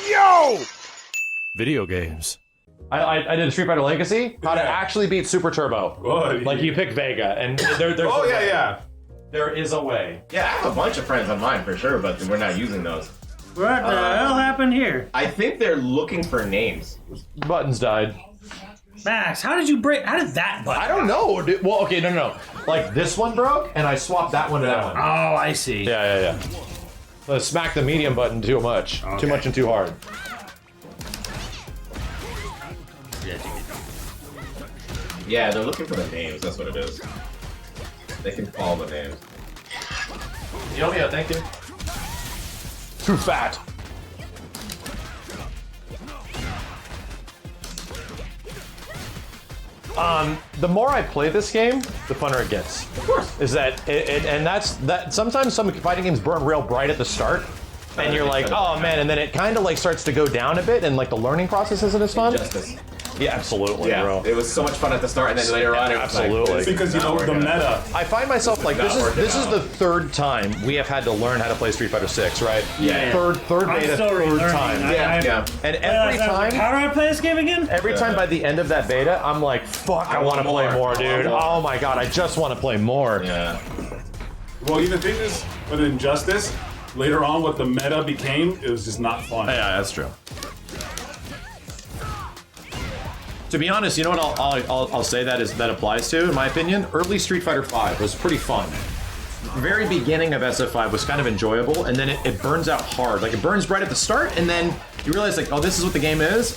Yo! Video games. I did Street Fighter Legacy. How to actually beat Super Turbo. Oh, Like you pick Vega, and there's oh yeah. there is a way. Yeah, I have a bunch of friends on mine for sure, but we're not using those. What the hell happened here? I think they're looking for names. Buttons died. Max, how did you break? How did that button? I don't know. Well, okay, no. Like this one broke, and I swapped that one to that one. Oh, I see. Yeah. So I smacked the medium button too much. Okay. Too much and too hard. Yeah, they're looking for the names. That's what it is. They can follow the names. Yeah, thank you. Too fat. The more I play this game, the funner it gets. Of course. Is that and that's that. Sometimes some fighting games burn real bright at the start, and you're like, oh man, and then it kind of like starts to go down a bit, and like the learning process isn't as fun. Justice. Yeah, absolutely, Yeah, bro. it was so much fun at the start, and then later on, it was Absolutely. like, Because you know the meta. I find myself like this is the third time we have had to learn how to play Street Fighter 6, right? Yeah. Third I'm beta, still third relearning. time. Yeah. And every time, How do I play this game again? every time by the end of that beta, I'm like, fuck, I want to play more, dude. Oh my god, I just want to play more. Yeah. Well, the thing is, with Injustice, later on, what the meta became, it was just not fun. Yeah, that's true. To be honest, you know what I'll say that applies to, in my opinion? Early Street Fighter V was pretty fun. Very beginning of SF5 was kind of enjoyable, and then it burns out hard. Like, it burns right at the start, and then you realize, like, oh, this is what the game is?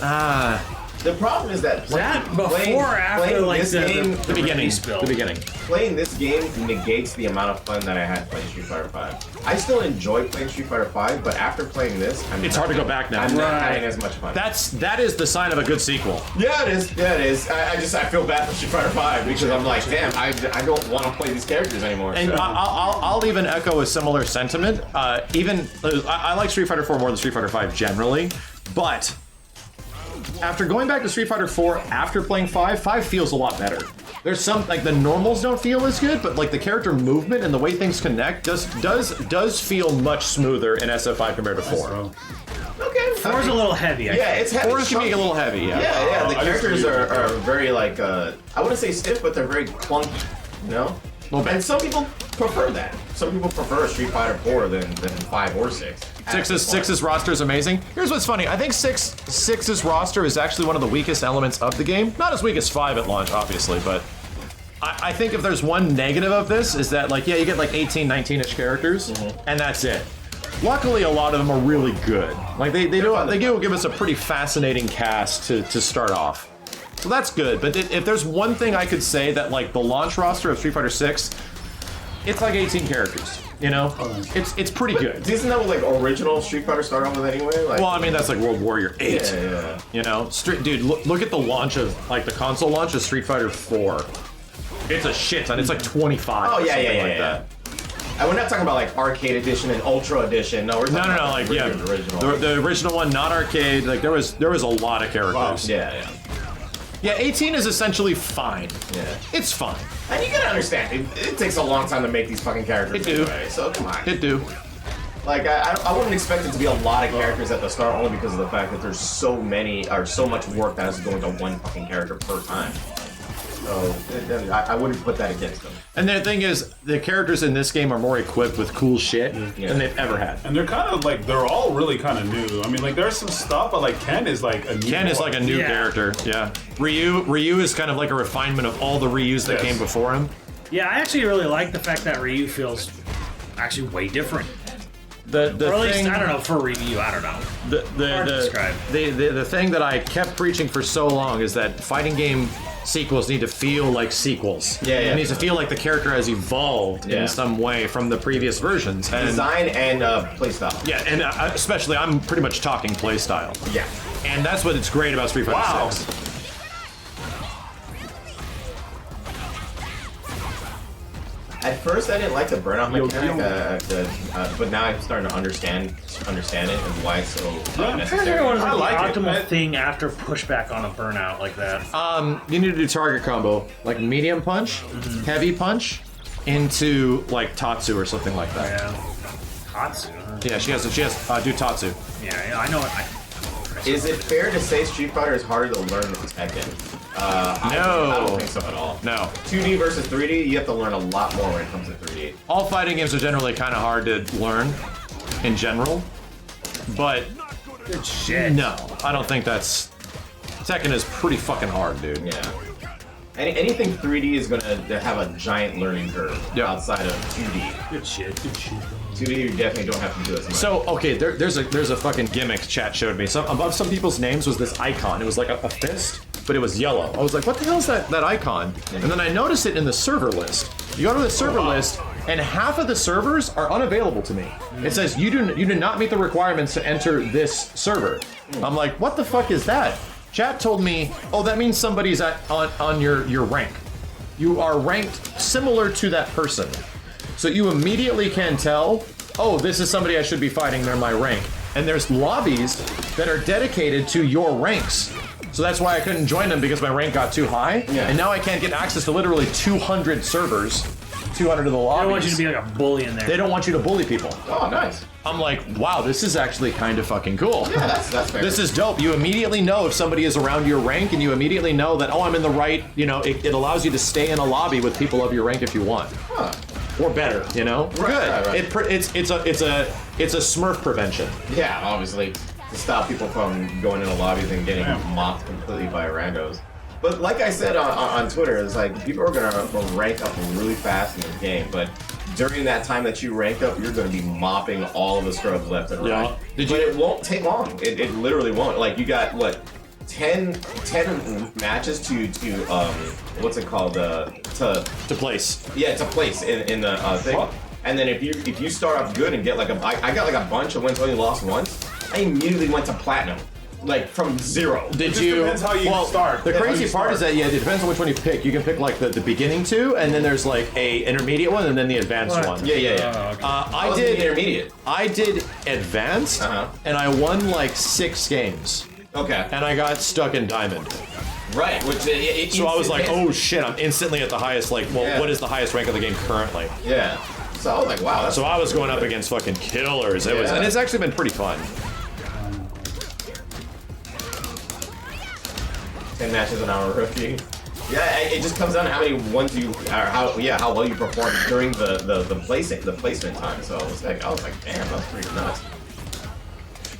The problem is that Before or after, like, this the game, The beginning. release build. The beginning. playing this game negates the amount of fun that I had playing Street Fighter V. I still enjoy playing Street Fighter V, but after playing this, It's hard to go back now. I'm not Right. having as much fun. That is the sign of a good sequel. Yeah, it is. Yeah, it is. I feel bad for Street Fighter V because I'm like, damn, I don't want to play these characters anymore. And I'll even echo a similar sentiment. I like Street Fighter 4 more than Street Fighter 5 generally, but after going back to Street Fighter 4 after playing 5 feels a lot better. There's some, like, the normals don't feel as good, but like the character movement and the way things connect does feel much smoother in SF5 compared to 4. Okay. 4's a little heavy. I Yeah, think. it's heavy. 4 can be a little heavy, yeah. Yeah. The I characters disagree are with very like I wouldn't say stiff, but they're very clunky. You know. And some people prefer that. Some people prefer Street Fighter 4 than 5 or 6. Six's roster is amazing. Here's what's funny. I think Six's roster is actually one of the weakest elements of the game. Not as weak as 5 at launch, obviously, but I think if there's one negative of this is that, like, yeah, you get like 18, 19-ish characters, and that's it. Luckily, a lot of them are really good. Like they do give us a pretty fascinating cast to start off. So that's good. But if there's one thing I could say that, like, the launch roster of Street Fighter 6, it's like 18 characters. You know, it's pretty good. Isn't that what like original Street Fighter started off with anyway? Like, Well, I mean, that's like World Warrior 8. yeah. You know, dude, look at the launch of, like, the console launch of Street Fighter 4. It's a shit ton. It's like 25. Oh or yeah, something yeah. like that. And we're not talking about like arcade edition and ultra edition. No, we're talking about Like, the yeah, original. the original one, not arcade. Like, there was a lot of characters. Yeah. Yeah, 18 is essentially fine. Yeah. It's fine. And you gotta understand, it takes a long time to make these fucking characters. It do. Anyway, so come on. It do. Like I wouldn't expect it to be a lot of characters at the start, only because of the fact that there's so many or so much work that has to go into one fucking character per time. So I wouldn't put that against them. And the thing is, the characters in this game are more equipped with cool shit than they've ever had. And they're kind of like, they're all really kind of new. I mean, like, there's some stuff, but like Ken is like a new New character, yeah. Ryu is kind of like a refinement of all the Ryus that came before him. Yeah, I actually really like the fact that Ryu feels actually way different. Or at least, I don't know, for Ryu, I don't know. Hard to describe. The thing that I kept preaching for so long is that fighting game sequels need to feel like sequels. Yeah. It needs to feel like the character has evolved in some way from the previous versions. And, Design and playstyle. yeah, and especially, I'm pretty much talking playstyle. Yeah. And that's what's great about Street Fighter 6. At first, I didn't like the burnout mechanic, but now I'm starting to understand it and why it's so necessary. What is the like it. optimal thing after pushback on a burnout like that? You need to do target combo, like medium punch, heavy punch, into like Tatsu or something like that. Yeah. Tatsu. Huh? Yeah, she has do Tatsu. Yeah, I know it. Is it fair to say Street Fighter is harder to learn than Tekken? I don't think so at all. No. 2D versus 3D, you have to learn a lot more when it comes to 3D. All fighting games are generally kind of hard to learn, in general. But Good shit. no, I don't think that's... Tekken is pretty fucking hard, dude. Yeah. Anything 3D is gonna have a giant learning curve outside of 2D. Good shit. Good shit. 2D, you definitely don't have to do as much. So, okay, there's a fucking gimmick chat showed me. So above some people's names was this icon. It was like a fist, but it was yellow. I was like, what the hell is that icon? And then I noticed it in the server list. You go to the server list, and half of the servers are unavailable to me. It says, you do not meet the requirements to enter this server. I'm like, what the fuck is that? Chat told me, oh, that means somebody's on your rank. You are ranked similar to that person. So you immediately can tell, oh, this is somebody I should be fighting, they're my rank. And there's lobbies that are dedicated to your ranks. So that's why I couldn't join them, because my rank got too high. Yeah. And now I can't get access to literally 200 servers, 200 of the lobbies. They don't want you to be like a bully in there. They don't want you to bully people. Oh, nice. I'm like, wow, this is actually kind of fucking cool. Yeah, that's fair. This is dope. You immediately know if somebody is around your rank, and you immediately know that, oh, I'm in the right, you know, it allows you to stay in a lobby with people of your rank if you want. Huh. Or better, you know? Good. Right. It's a Smurf prevention. Yeah, obviously, to stop people from going into lobbies and getting mopped completely by randos. But like I said on Twitter, it's like people are gonna rank up really fast in this game, but during that time that you rank up, you're gonna be mopping all of the scrubs left and right. Yeah. But it won't take long. It literally won't. Like you got what? 10 matches to what's it called? To place. Yeah, to place in the thing. Fuck. And then if you start off good and get like I got like a bunch of wins, only lost once. I immediately went to platinum, like from 0. Did It you? depends how you start. The Yeah, how crazy you part start. is that it depends on which one you pick. You can pick like the beginning two, and then there's like a intermediate one, and then the advanced What? one. Yeah. Okay. I was in did the intermediate. I did advanced, and I won like 6 games, Okay. and I got stuck in diamond. Right. Which So I was like, oh shit, I'm instantly at the highest. Like, well, what is the highest rank of the game currently? Yeah. So I was like, wow. That's So I was going up against fucking killers. It was, Yeah. and it's actually been pretty fun. 10 matches an hour rookie. Yeah, it just comes down to how many ones you, or how well you perform during the placement time. So I was like, damn, that's pretty nuts.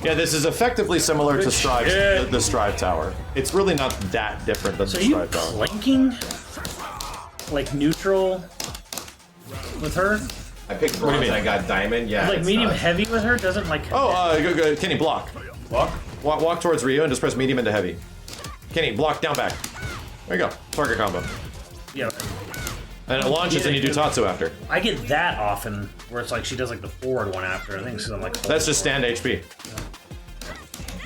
Yeah, this is effectively similar to Strive, shit. the Strive Tower. It's really not that different than So the are you Strive Tower. clinking? Like neutral with her? I picked do bronze you mean? and I got diamond. Yeah. Like it's medium nuts. heavy with her? Doesn't like. Oh, go, Kenny, block. Block? Walk towards Ryu and just press medium into heavy. Kenny, block, down, back. There you go. Target combo. Yeah. And it launches and you do Tatsu after. I get that often, where it's like she does like the forward one after. I think so. I'm like. That's just stand HP.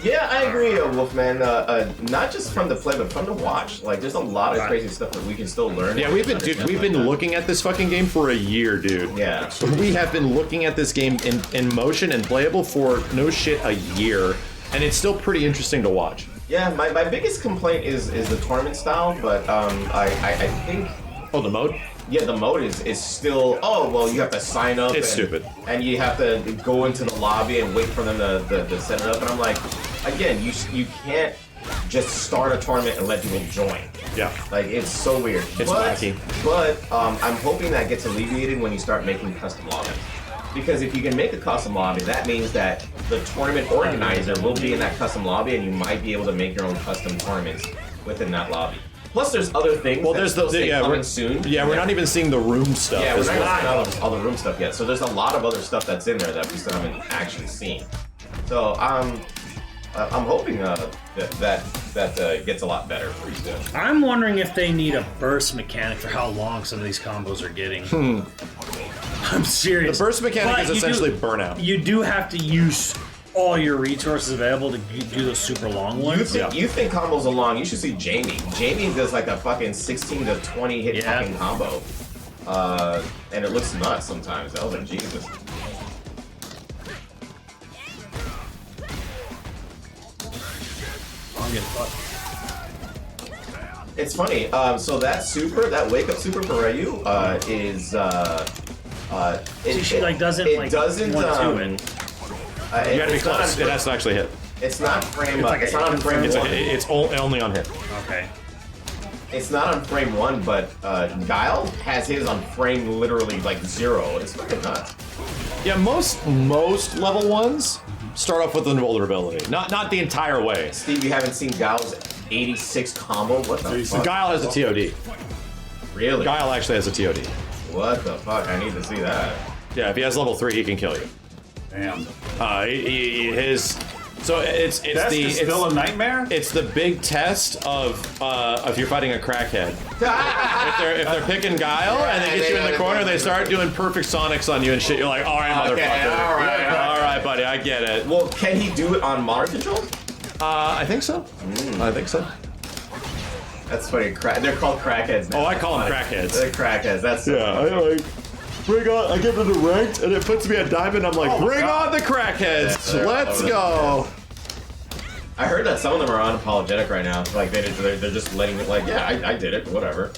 Yeah, I agree, Wolfman. Not just from the play, but from the watch. Like, there's a lot of crazy stuff that we can still learn. Yeah, we've been looking at this fucking game for a year, dude. Yeah. We have been looking at this game in motion and playable for no shit a year, and it's still pretty interesting to watch. Yeah, my biggest complaint is the tournament style, but I think Oh, the mode? yeah, the mode is still, oh, well, you have to sign up. It's stupid. And you have to go into the lobby and wait for them to set it up. And I'm like, again, you can't just start a tournament and let people join. Yeah. Like, it's so weird. It's wacky. But I'm hoping that gets alleviated when you start making custom lobbies. Because if you can make a custom lobby, that means that the tournament organizer will be in that custom lobby, and you might be able to make your own custom tournaments within that lobby. Plus, there's other things. Well, that's there's supposed to we're coming soon. Yeah, we're not even seeing the room stuff. Yeah, we're as not well. seeing all the room stuff yet. So there's a lot of other stuff that's in there that we still haven't actually seen. So I'm hoping that gets a lot better pretty soon. I'm wondering if they need a burst mechanic for how long some of these combos are getting. I'm serious. The burst mechanic But is you essentially do- burnout. You do have to use all your resources available to do those super long ones. You think combos are long? You should see Jamie. Jamie does like a fucking 16 to 20 hit Yeah. fucking combo, and it looks nuts sometimes. I was like, Jesus. I'm getting fucked. It's funny. So that wake up super for Ryu, is See, she, like, doesn't, it like, doesn't want to it. You gotta be It's not close. on- It has to actually hit. It's not frame. like It's a- not on frame It's, one. it's only on hit. Okay. It's not on frame one, but Guile has his on frame literally like 0. It's fucking nuts. Yeah, most level 1s start off with an vulnerability. Not the entire way. Steve, you haven't seen Guile's 86 combo? What the fuck? Guile has a TOD. Really? Guile actually has a TOD. What the fuck? I need to see that. Yeah, if he has level 3, he can kill you. Damn. So it's Desk is still a nightmare? It's the big test of if you're fighting a crackhead. if they're picking Guile and they get you in the corner, they start doing perfect Sonics on you and shit. You're like, all right, motherfucker. All right, buddy, I get it. Well, can he do it on modern controls? I think so. I think so. That's funny. They're called crackheads now. Oh, I call them crackheads. They're crackheads. That's so Yeah, funny. I like. Bring on! I get to the ranked, and it puts me at diamond. I'm like, bring on the crackheads! Yeah, Let's go! I heard that some of them are unapologetic right now. Like they're just letting it. Like, yeah, I did it, whatever.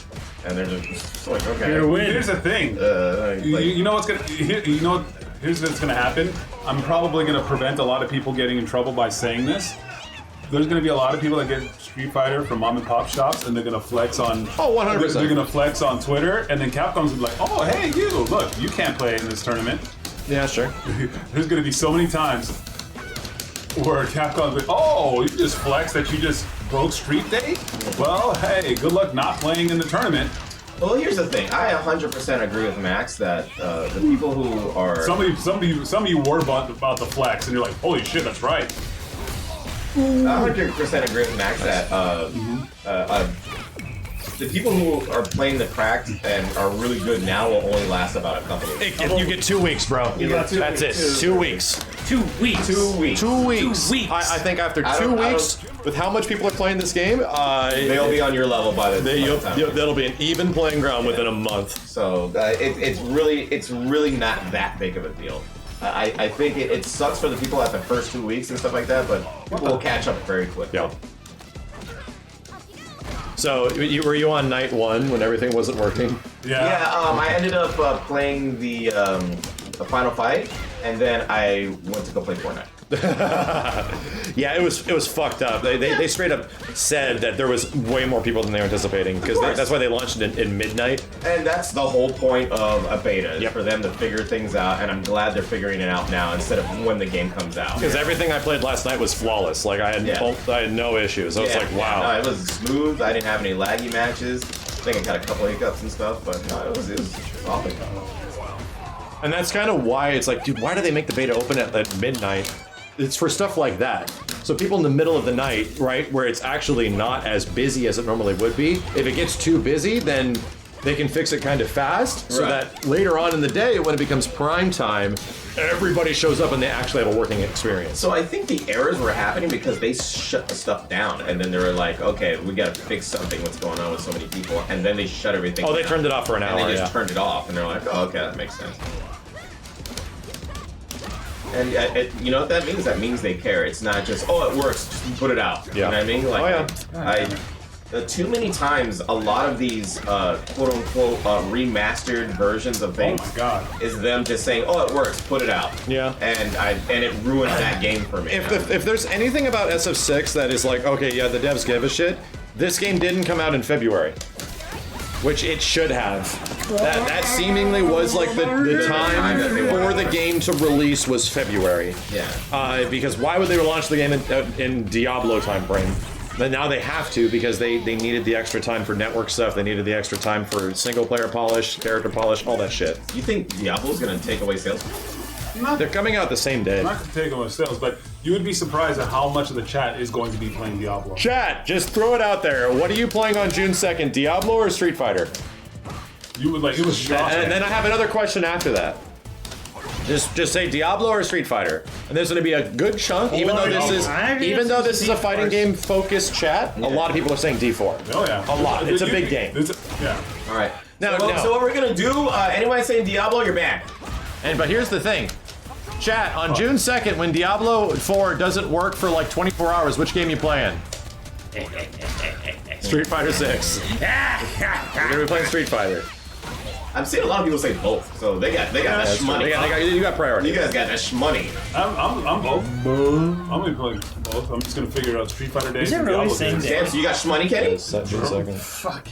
And they're just like, okay. You're winning. Here's the thing. Like, You know what's gonna? You know, here's what's gonna happen. I'm probably gonna prevent a lot of people getting in trouble by saying this. There's gonna be a lot of people that get Street Fighter from mom and pop shops, and they're gonna flex on. Oh, 100%. They're gonna flex on Twitter, and then Capcom's gonna be like, "Oh, hey, you! Look, you can't play in this tournament." Yeah, sure. There's gonna be so many times where Capcom's like, "Oh, you just flexed that you just broke Street Day? Well, hey, good luck not playing in the tournament." well, here's the thing. I 100% agree with Max that the people who are Some of you were about the flex, and you're like, "Holy shit, that's right." 100% agree with Max that the people who are playing the cracked and are really good now will only last about a couple of weeks. You get 2 weeks, bro. That's it. 2 weeks. 2 weeks. 2 weeks. 2 weeks. 2 weeks. I think after I 2 don't- I weeks, with how much people are playing this game, They'll be on your level by the time. that'll be an even playing ground within a month. So it's really not that big of a deal. I think it sucks for the people at the first 2 weeks and stuff like that, but people will catch up very quick. Yeah. So, were you on night 1 when everything wasn't working? Yeah, I ended up playing the final fight, and then I went to go play Fortnite. Yeah, it was fucked up. They straight up said that there was way more people than they were anticipating because course. that's why they launched it in midnight. And that's the whole point of a beta, is Yep. for them to figure things out, and I'm glad they're figuring it out now instead of when the game comes out. Because everything I played last night was flawless. Like I had no issues. I was like, wow. No, it was smooth. I didn't have any laggy matches. I think I got a couple hiccups and stuff, but no, it was awesome. And that's kind of why it's like, dude, why do they make the beta open at midnight? It's for stuff like that. So people in the middle of the night, right, where it's actually not as busy as it normally would be, if it gets too busy, then they can fix it kind of fast so Right. that later on in the day, when it becomes prime time, everybody shows up and they actually have a working experience. So I think the errors were happening because they shut the stuff down, and then they were like, okay, we gotta fix something, what's going on with so many people, and then they shut everything Oh, down. they turned it off for an hour, And they just yeah. turned it off, and they're like, oh, okay, that makes sense. And you know what that means? That means they care. It's not just, oh, it works, just put it out. You know what I mean? Like, too many times, a lot of these quote-unquote remastered versions of Oh things my god. is them just saying, oh, it works, put it out. Yeah. And it ruins that game for me. If there's anything about SF6 that is like, okay, yeah, the devs give a shit, this game didn't come out in February. Which it should have. That seemingly was like the time for the game to release was February. Yeah. Because why would they launch the game in Diablo time frame? But now they have to because they needed the extra time for network stuff. They needed the extra time for single player polish, character polish, all that shit. You think Diablo's gonna take away sales? They're coming out the same day. Not to take away sales, but you would be surprised at how much of the chat is going to be playing Diablo. Chat, just throw it out there. What are you playing on June 2nd, Diablo or Street Fighter? You would like it was shocking. And then I have another question after that. Just say Diablo or Street Fighter, and there's going to be a good chunk. Even though this is a fighting game focused chat, a lot of people are saying D4. Oh yeah, A lot. It's a big game. Yeah. All right. No, so, no. so what we're gonna do? Anyone saying Diablo, you're banned. But here's the thing. Chat, on June 2nd, when Diablo 4 doesn't work for like 24 hours, which game you playing? Street Fighter 6. You're gonna be playing Street Fighter. I'm seeing a lot of people say both, so they got that money. You got priority. You guys got that money. I'm both. I'm gonna play both. I'm just gonna figure out Street Fighter days. Is it and really Diablo same days. day? Damn, so you got shmoney, Kenny? Second. Fuck.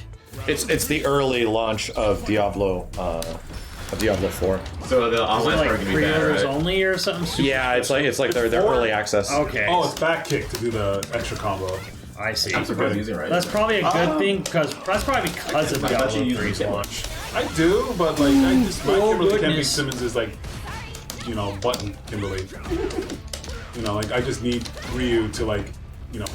It's the early launch of Diablo 4. So the Is it online part like can be bad, pre-orders right? only or something? Super Yeah, it's like their early access. Okay. Oh, it's back kick to do the extra combo. I see. I'm surprised using it right. That's probably a good thing because that's probably because of I thought you Diablo used 3's it. launch. I do, but like I just my Oh, Kimberly Camping goodness. Simmons is like, button Kimberly. Like I just need Ryu to like,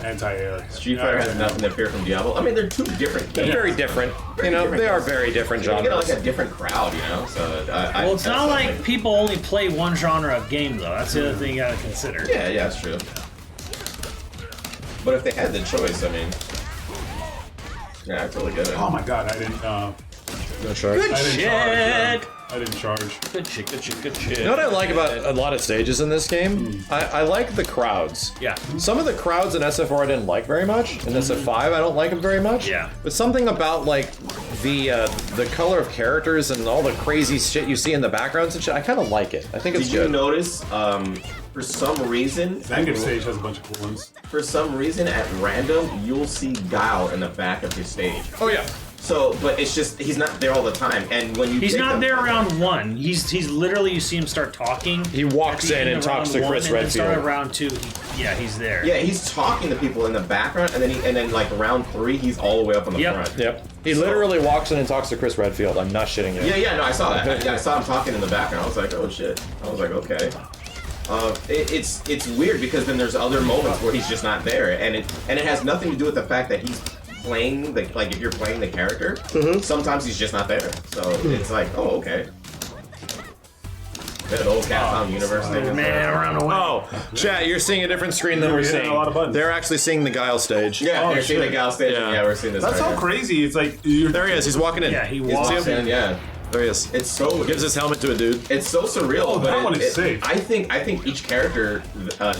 anti-air. Street Fighter has nothing to fear from Diablo. I mean, they're two different They're games. very different. Very different They are games. very different You get genres. like a different crowd, So Well, it's not like people only play one genre of game though. That's the other thing you gotta consider. Yeah, that's true. But if they had the choice, I mean, yeah, I totally get it. Oh my god, I didn't. No charge. Good I didn't shit. charge. I didn't charge. Good shit. Good shit. Good shit. You know what I like about a lot of stages in this game? I like the crowds. Yeah. Some of the crowds in SF4 I didn't like very much. In SF5 I don't like them very much. Yeah. But something about like the color of characters and all the crazy shit you see in the backgrounds and shit, I kind of like it. I think it's Did you good. notice? For some reason, Zangief stage has a bunch of cool ones. for some reason, at random, you'll see Guile in the back of his stage. Oh yeah. So, but it's just he's not there all the time, and when you He's take not them- there around one. He's literally you see him start talking. He walks at the in end and of talks round to Chris one, and then start Redfield. of round two. He's there. Yeah, he's talking to people in the background, and then like round 3, he's all the way up on the Yep. front. Yep. He literally walks in and talks to Chris Redfield. I'm not shitting you. Yeah, no, I saw that. Yeah, I saw him talking in the background. I was like, oh shit. I was like, okay. It's weird because then there's other moments where he's just not there, and it has nothing to do with the fact that he's playing the if you're playing the character, sometimes he's just not there. So it's like, oh okay. That old Capcom universe thing. Man, around the way. Oh, chat, you're seeing a different screen than We're we're hitting seeing. a lot of buttons. They're actually seeing the Guile stage. Yeah, Oh, you're seeing the shit. Gal station. Yeah. Yeah, we're seeing this. That's right so now. crazy. It's like you're There he is. He's walking in. Yeah, he He's walks walking And yeah, There he is. it's so Gives his helmet to a dude. it's so surreal. Oh, but that one is safe. I think each character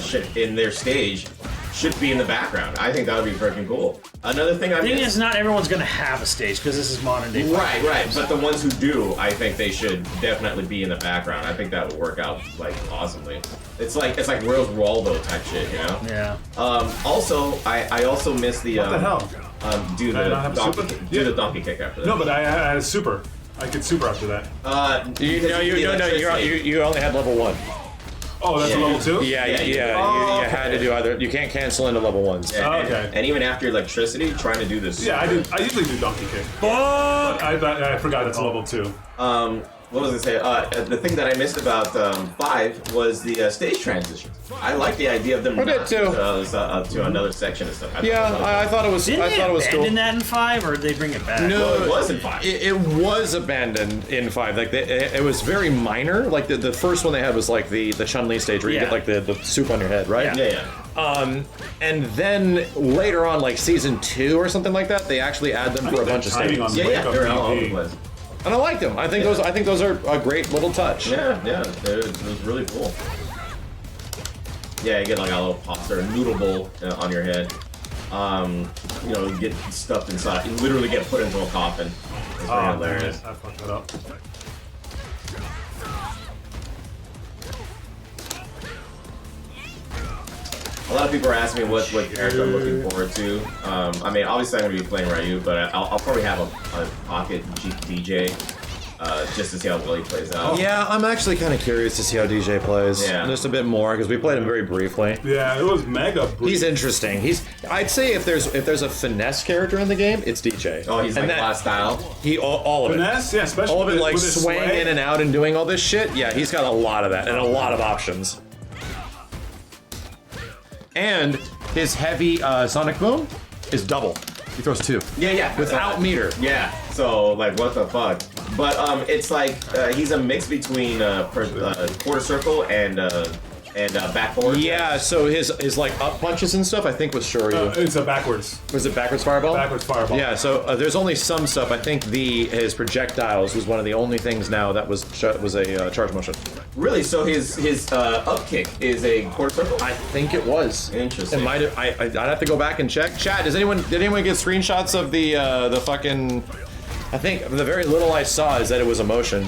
should in their stage should be in the background. I think that would be freaking cool. Another thing I The thing missed. is, not everyone's gonna have a stage because this is modern day. Right. But the ones who do, I think they should definitely be in the background. I think that would work out like awesomely. It's like Where's Waldo type shit, Yeah. Also, I also missed the what the hell? do Did I not have the a donkey super? do the donkey kick after that. No, but I had a super. I could super after that. You only had level 1. Oh, that's a Yeah. level 2? Yeah, Yeah, you Oh, had to okay. do either. You can't cancel into level 1s. Yeah, Oh, okay. And even after electricity, trying to do this. Yeah, I do. I usually do donkey kick. Fuck! I forgot it's level 2. What was I say? The thing that I missed about 5 was the stage transition. I like the idea of them I did not too. to another section and stuff. I thought it was. Didn't I they thought it was cool. abandon that in 5, or did they bring it back? No, it was in 5. It was abandoned in 5. Like it was very minor. Like the first one they had was like the Chun-Li stage where you Yeah. get like the soup on your head, right? Yeah. Yeah. And then later on, like season 2 or something like that, they actually add them for a bunch of timing stages. on Yeah, Wake Up they're all over the TV. place. And I like them. I think those are a great little touch. Yeah, it was really cool. Yeah, you get like a little pasta or noodle bowl on your head. You get stuffed inside. You literally get put into a coffin. It's Oh, pretty hilarious. man, I fucked that up. A lot of people are asking me what character I'm looking forward to. I mean, obviously I'm going to be playing Ryu, but I'll probably have a pocket DJ just to see how well he plays out. Yeah, I'm actually kind of curious to see how DJ plays. Yeah. Just a bit more because we played him very briefly. Yeah, it was mega brief. He's interesting. I'd say if there's a finesse character in the game, it's DJ. Oh, he's and like class style. He all of it. Finesse, yeah, especially All of it, with- like with his swaying swag. in and out and doing all this shit. Yeah, he's got a lot of that and a lot of options. And his heavy sonic boom is double. He throws 2 Yeah. without meter. Yeah. So like, what the fuck? But it's like he's a mix between quarter circle and backboard. Yeah, so his like up punches and stuff I think was Shoryu. It's a backwards. Was it backwards fireball? Backwards fireball. Yeah, so there's only some stuff. I think his projectiles was one of the only things now that was a charge motion. Really? So his up kick is a quarter circle? I think it was. Interesting. It might have. I'd have to go back and check. Chat. Did anyone get screenshots of the fucking I think the very little I saw is that it was a motion.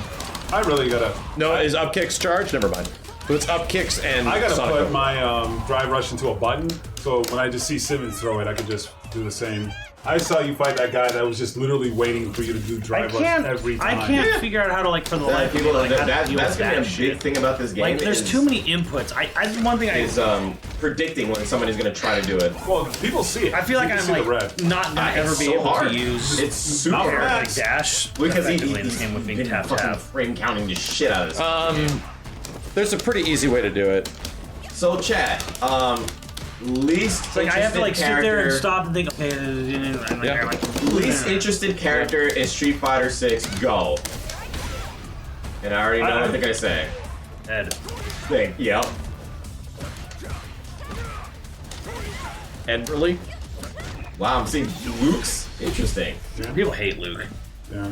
I really gotta. No, is up kicks charged? Never mind. So it's up kicks and I gotta Sonic put Boom. my drive rush into a button, so when I just see Simmons throw it, I can just do the same. I saw you fight that guy that was just literally waiting for you to do drive rush every time. I can't figure out how to for the life of me, how to deal That's with gonna be a that big shit. thing about this game. Like, there's too many inputs. One thing Is predicting when somebody's gonna try to do it. Well, people see it. I feel like People I'm see the like red. not gonna ever It's be so able hard. to use It's super Not hard. bad. like dash Because effectively in he's this game with being been tap fucking tap. frame counting the shit out of this. There's a pretty easy way to do it. So chat, least Like I have to interested sit there and character. stop and think. Okay, Yeah. Least interested character is Street Fighter 6. Go. And I already know what they're gonna say. Ed. Yep. And really? Wow, I'm seeing Luke's. Interesting. People hate Luke. Yeah.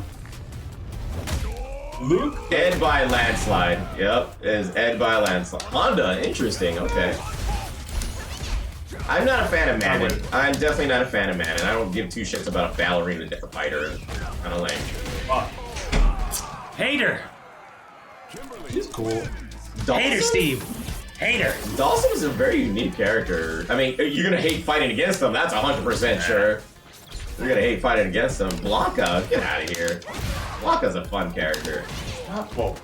Luke? Ed by landslide. Yep, is Ed by landslide. Honda, interesting, okay. I'm not a fan of Madden. I'm definitely not a fan of Madden. I don't give two shits about a ballerina fighter. Kind of lame. Fuck. Hater. He's cool. Hater Steve. Hater. Dawson is a very unique character. I mean, you're gonna hate fighting against him, that's 100% sure. You're gonna hate fighting against him. Blanca, get out of here. Blanca's a fun character. Well,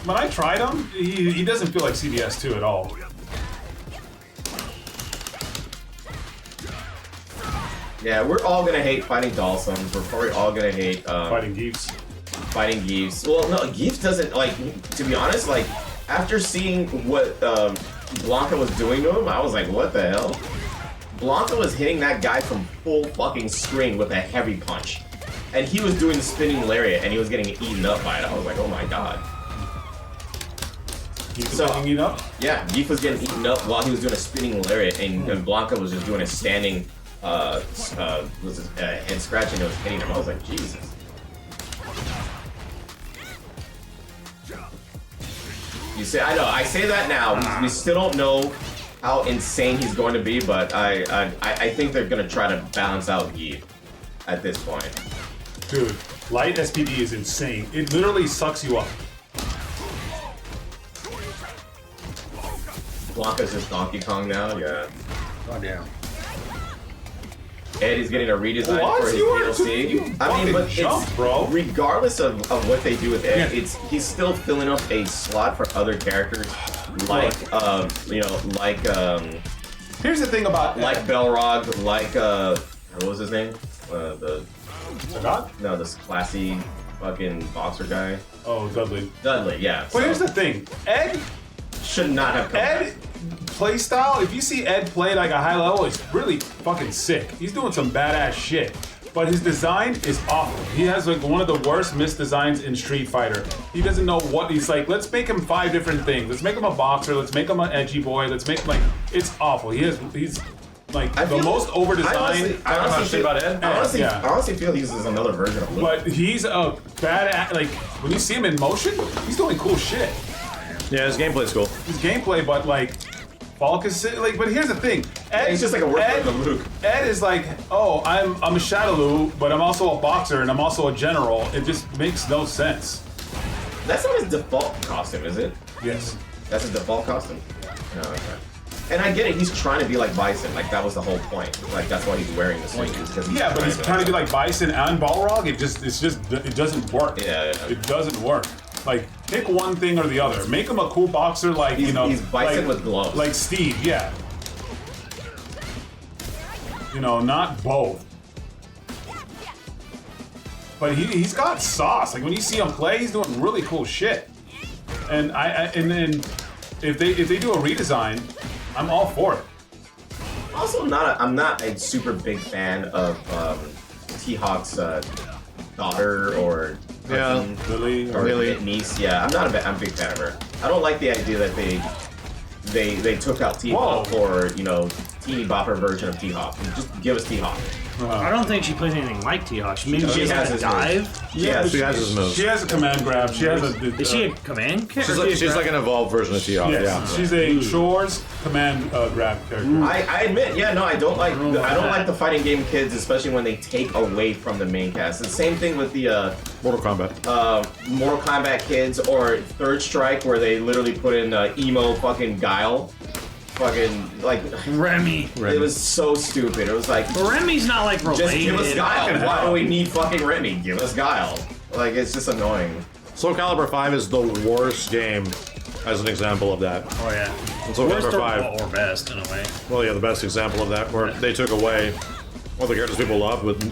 when I tried him, he doesn't feel like CBS2 at all. Yeah, we're all gonna hate fighting Dawson. We're probably all gonna hate Fighting Geefs. fighting Geefs. Well, no, Geefs doesn't, like, to be honest, like, after seeing what Blanca was doing to him, I was like, what the hell? Blanca was hitting that guy from full fucking screen with a heavy punch. And he was doing the spinning lariat and he was getting eaten up by it. I was like, oh my god. Geefs So- getting eaten up? Yeah, Geef was getting eaten up while he was doing a spinning lariat and Blanca was just doing a standing head scratch and it was hitting him. I was like, Jesus. You say, I know, I say that now. We still don't know how insane he's going to be, but I think they're going to try to balance out Geef at this point. Dude, light SPD is insane. It literally sucks you up. Blanca's just Donkey Kong now, yeah. Oh damn. Ed is getting a redesign What? for his You are DLC. you I mean, but jump, it's, bro. regardless of what they do with Ed, Yeah. he's still filling up a slot for other characters, like Here's the thing about like Belrog, like what was his name? This classy fucking boxer guy. Oh, Dudley. Dudley, yeah. But here's the thing. Ed should not have come Ed playstyle, if you see Ed play like a high level, it's really fucking sick. He's doing some badass shit. But his design is awful. He has like one of the worst misdesigns in Street Fighter. He doesn't know what he's like. Let's make him 5 different things. Let's make him a boxer. Let's make him an edgy boy. Let's make like it's awful. He's like the most over designed. I honestly about Ed. I honestly feel he's just another version of Luke. But he's a badass. Like when you see him in motion, he's doing cool shit. Yeah, his gameplay's cool. His gameplay, but like Falk is like. But here's the thing. Ed, he's just like a worse version of Luke. Ed is like, oh, I'm a Shadowloo, but I'm also a boxer and I'm also a general. It just makes no sense. That's not his default costume, is it? Yes. That's his default costume. Oh, okay. And I get it. He's trying to be like Bison. Like that was the whole point. Like that's why he's wearing the suit. Yeah, but he's trying to be like Bison and Balrog. It doesn't work. Yeah. It doesn't work. Like pick one thing or the other. Make him a cool boxer, like He's Bison like, with gloves. like Steve. Yeah. Not both. But he's got sauce. Like when you see him play, he's doing really cool shit. And and then if they do a redesign, I'm all for it. Also, I'm not a super big fan of T-Hawk's daughter or cousin Lily or niece. Yeah, I'm a big fan of her. I don't like the idea that they took out T-Hawk for, you know, teeny bopper version of T-Hawk. Just give us T-Hawk. I don't think she plays anything like T-Hawk. Maybe She she has has a his dive. Yeah, she has his moves. She has a command grab. She has a. Is she a command character? She's like an evolved version of T-Hawk. Yes, Yeah. she's a Shores command grab character. I admit, yeah, no, I don't like the fighting game kids, especially when they take away from the main cast. The same thing with the Mortal Kombat. Mortal Kombat kids or Third Strike, where they literally put in emo fucking Guile. Fucking like Remy. It was so stupid. It was like But Remy's not like related. just give us Guile. Why do we need fucking Remy? Give us Guile. Like it's just annoying. Soul Calibur 5 is the worst game as an example of that. Oh yeah. Soul Worst Calibur 5. or best in a way. Well, yeah, the best example of that, where they took away all the characters people loved, would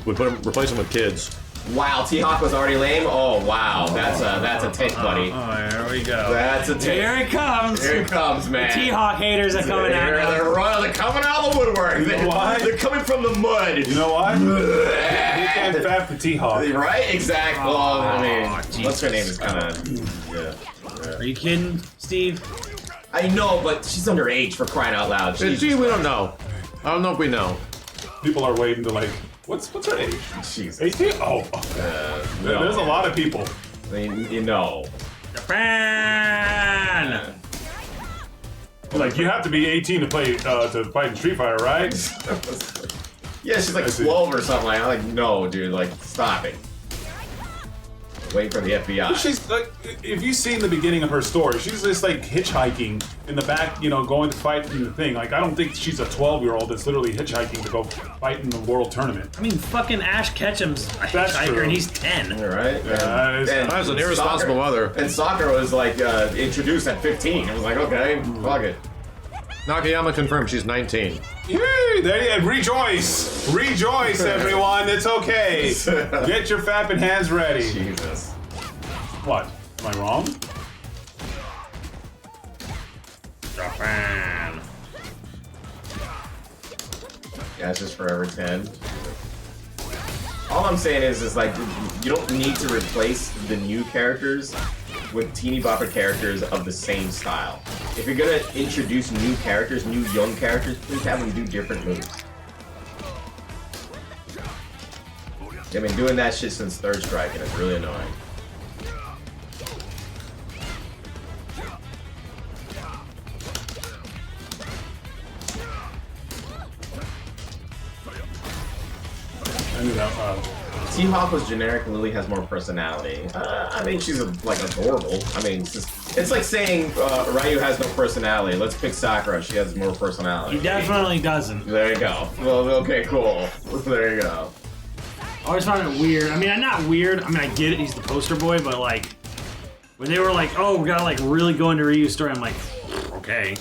replace them with kids. Wow, T-Hawk was already lame. Oh wow, that's a tick, buddy. Oh, here we go. That's a tick. Here it comes. Here it comes, man. T-Hawk haters are coming out. They're coming out of the woodwork. They're coming from the mud. You know what? He can't fat for T-Hawk. Right? Exactly. Well, I mean, Jesus what's her name is kind of. Yeah. Are you kidding, Steve? I know, but she's underage for crying out loud. Gee, we don't know. I don't know if we know. People are waiting to like, what's her age? Jesus. 18? Oh, there's a lot of people. I mean, you know. Japan. Like you have to be 18 to play to fight in Street Fighter, right? Yeah, she's like I see. 12 or something. I'm like, no, dude, like, stop it. Waiting for the FBI. She's like, if you've seen the beginning of her story, she's just like hitchhiking in the back, you know, going to fight in the thing. Like, I don't think she's a 12-year-old that's literally hitchhiking to go fight in the world tournament. I mean, fucking Ash Ketchum's a That's hitchhiker true. and he's 10. All right. That's an irresponsible mother. And Sakura was like introduced at 15. It was like, okay, fuck it. Nakayama confirmed she's 19. Yay! There you rejoice! Rejoice, everyone! It's okay! Get your fapping hands ready. Jesus. What? Am I wrong? Japan. Yeah, it's just forever 10. All I'm saying is like, you don't need to replace the new characters with teeny bopper characters of the same style. If you're gonna introduce new characters, new young characters, please have them do different moves. I've been doing that shit since Third Strike, and it's really annoying. I knew that. T-Hawk was generic, Lily has more personality. I mean, she's like adorable. I mean, it's like saying Ryu has no personality. Let's pick Sakura, she has more personality. He definitely doesn't. There you go. Well, okay, cool. There you go. I always found it weird. I mean, I'm not weird. I mean, I get it. He's the poster boy, but like, when they were like, "Oh, we gotta like really go into Ryu's story," I'm like, okay.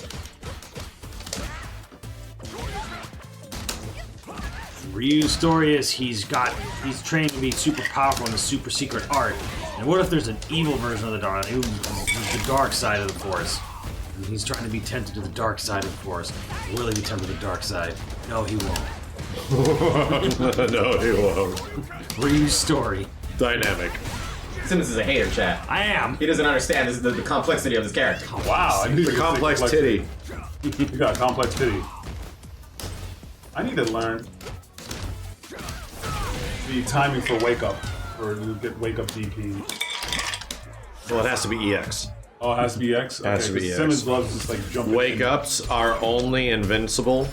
Ryu's story is he's trained to be super powerful in the super secret art. And what if there's an evil version of the dark? Who's the dark side of the force? And he's trying to be tempted to the dark side of the force. Will he be tempted to the dark side? No, he won't. No, he won't. Ryu's story. Dynamic. Simmons is a hater, chat. I am. He doesn't understand the complexity of this character. Wow, I need to Complex titty. You got a complex titty. I need to learn the timing for wake up, or you get wake up DP. Well, it has to be EX. Oh, it has to be X. Okay, Has to be 'cause X. Simmons loves just like jumping. Wake in. ups are only invincible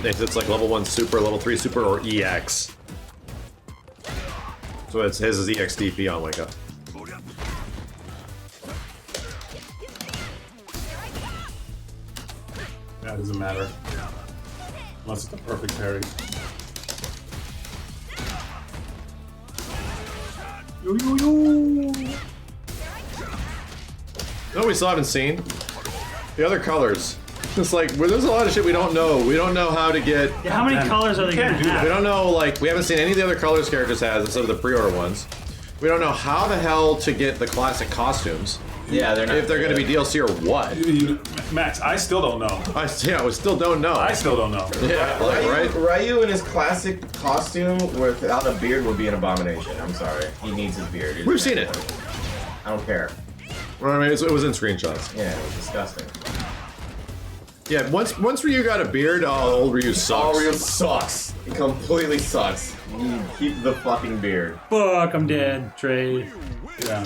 if it's like level 1 super, level 3 super, or EX. So his is EX DP on wake up. That doesn't matter. Unless it's a perfect parry. Yo, yo, yo. No, we still haven't seen the other colors. It's like there's a lot of shit we don't know. We don't know how to get. Yeah, how many Damn, colors are you they can't gonna do have? We don't know, like, we haven't seen any of the other colors characters has instead of the pre-order ones. We don't know how the hell to get the classic costumes. Yeah, they're not. If they're going to be DLC or what. Max, I still don't know. We still don't know. I still don't know. Yeah, like, right? Ryu in his classic costume without a beard would be an abomination. I'm sorry. He needs his beard. We've seen it. I don't care. Well, I mean, it was in screenshots. Yeah, it was disgusting. Yeah, once Ryu got a beard, old Ryu sucks. Oh, Ryu sucks. It completely sucks. You keep the fucking beard. Fuck, I'm dead. Trade. Yeah.